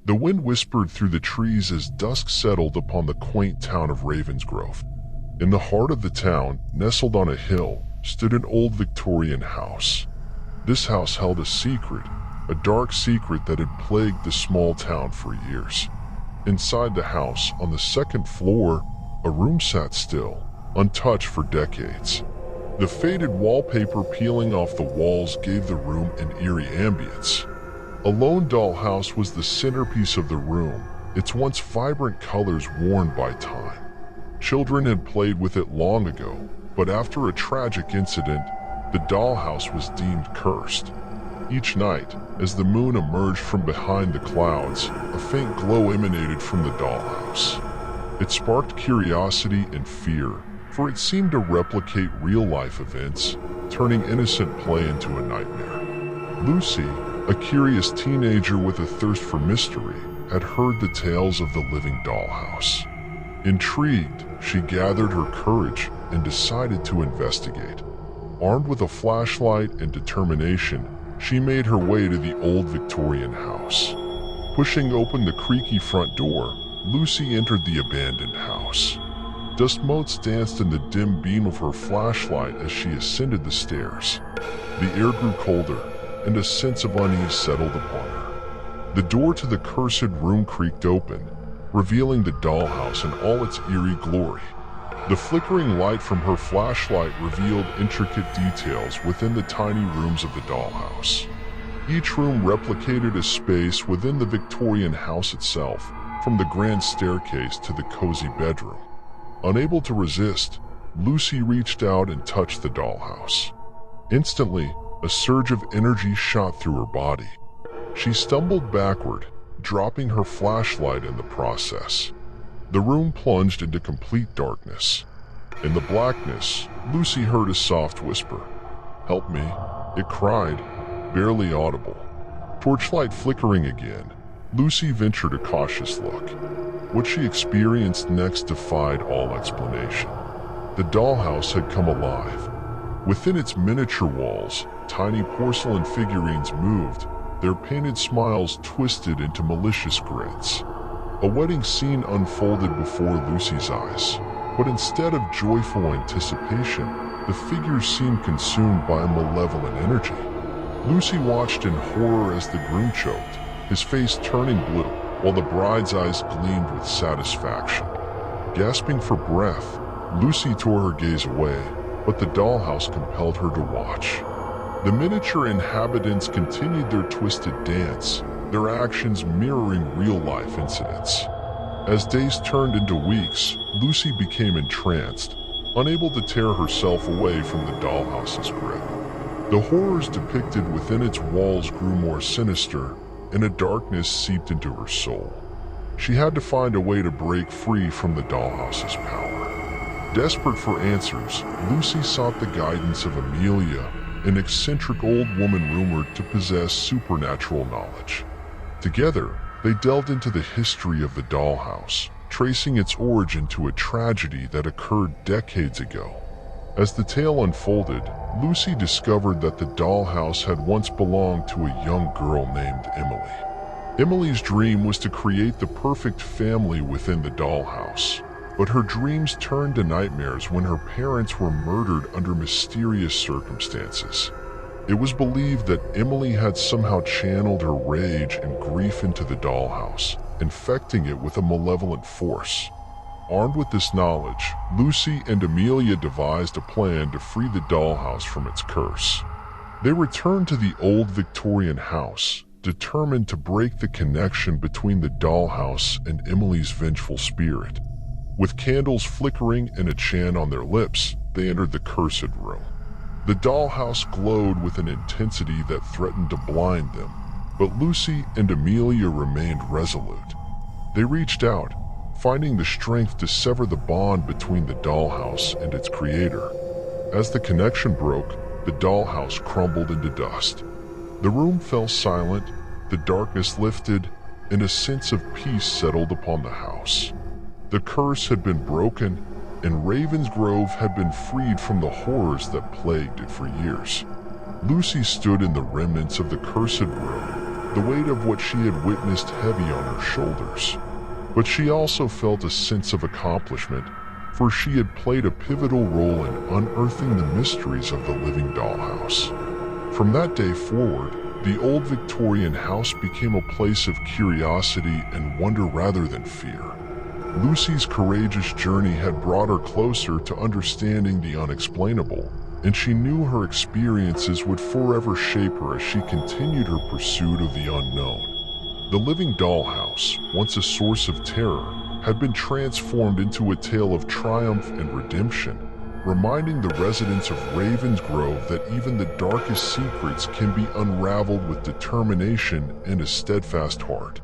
The wind whispered through the trees as dusk settled upon the quaint town of Ravensgrove. In the heart of the town, nestled on a hill, stood an old Victorian house. This house held a secret, a dark secret that had plagued the small town for years. Inside the house, on the second floor, a room sat still, untouched for decades. The faded wallpaper peeling off the walls gave the room an eerie ambience. A lone dollhouse was the centerpiece of the room, its once vibrant colors worn by time. Children had played with it long ago, but after a tragic incident, the dollhouse was deemed cursed. Each night, as the moon emerged from behind the clouds, a faint glow emanated from the dollhouse. It sparked curiosity and fear, for it seemed to replicate real-life events, turning innocent play into a nightmare. Lucy, a curious teenager with a thirst for mystery, had heard the tales of the Living Dollhouse. Intrigued, she gathered her courage and decided to investigate. Armed with a flashlight and determination, she made her way to the old Victorian house. Pushing open the creaky front door, Lucy entered the abandoned house. Dust motes danced in the dim beam of her flashlight as she ascended the stairs. The air grew colder, and a sense of unease settled upon her. The door to the cursed room creaked open, revealing the dollhouse in all its eerie glory. The flickering light from her flashlight revealed intricate details within the tiny rooms of the dollhouse. Each room replicated a space within the Victorian house itself, from the grand staircase to the cozy bedroom. Unable to resist, Lucy reached out and touched the dollhouse. Instantly, a surge of energy shot through her body. She stumbled backward, dropping her flashlight in the process. The room plunged into complete darkness. In the blackness, Lucy heard a soft whisper. "Help me," it cried, barely audible. Torchlight flickering again, Lucy ventured a cautious look. What she experienced next defied all explanation. The dollhouse had come alive. Within its miniature walls, tiny porcelain figurines moved, their painted smiles twisted into malicious grins. A wedding scene unfolded before Lucy's eyes, but instead of joyful anticipation, the figures seemed consumed by a malevolent energy. Lucy watched in horror as the groom choked, his face turning blue, while the bride's eyes gleamed with satisfaction. Gasping for breath, Lucy tore her gaze away, but the dollhouse compelled her to watch. The miniature inhabitants continued their twisted dance, their actions mirroring real-life incidents. As days turned into weeks, Lucy became entranced, unable to tear herself away from the dollhouse's grip. The horrors depicted within its walls grew more sinister, and a darkness seeped into her soul. She had to find a way to break free from the dollhouse's power. Desperate for answers, Lucy sought the guidance of Amelia, an eccentric old woman rumored to possess supernatural knowledge. Together, they delved into the history of the dollhouse, tracing its origin to a tragedy that occurred decades ago. As the tale unfolded, Lucy discovered that the dollhouse had once belonged to a young girl named Emily. Emily's dream was to create the perfect family within the dollhouse, but her dreams turned to nightmares when her parents were murdered under mysterious circumstances. It was believed that Emily had somehow channeled her rage and grief into the dollhouse, infecting it with a malevolent force. Armed with this knowledge, Lucy and Amelia devised a plan to free the dollhouse from its curse. They returned to the old Victorian house, determined to break the connection between the dollhouse and Emily's vengeful spirit. With candles flickering and a chant on their lips, they entered the cursed room. The dollhouse glowed with an intensity that threatened to blind them, but Lucy and Amelia remained resolute. They reached out, finding the strength to sever the bond between the dollhouse and its creator. As the connection broke, the dollhouse crumbled into dust. The room fell silent, the darkness lifted, and a sense of peace settled upon the house. The curse had been broken, and Ravensgrove had been freed from the horrors that plagued it for years. Lucy stood in the remnants of the cursed room, the weight of what she had witnessed heavy on her shoulders. But she also felt a sense of accomplishment, for she had played a pivotal role in unearthing the mysteries of the Living Dollhouse. From that day forward, the old Victorian house became a place of curiosity and wonder rather than fear. Lucy's courageous journey had brought her closer to understanding the unexplainable, and she knew her experiences would forever shape her as she continued her pursuit of the unknown. The Living Dollhouse, once a source of terror, had been transformed into a tale of triumph and redemption, reminding the residents of Ravensgrove that even the darkest secrets can be unraveled with determination and a steadfast heart.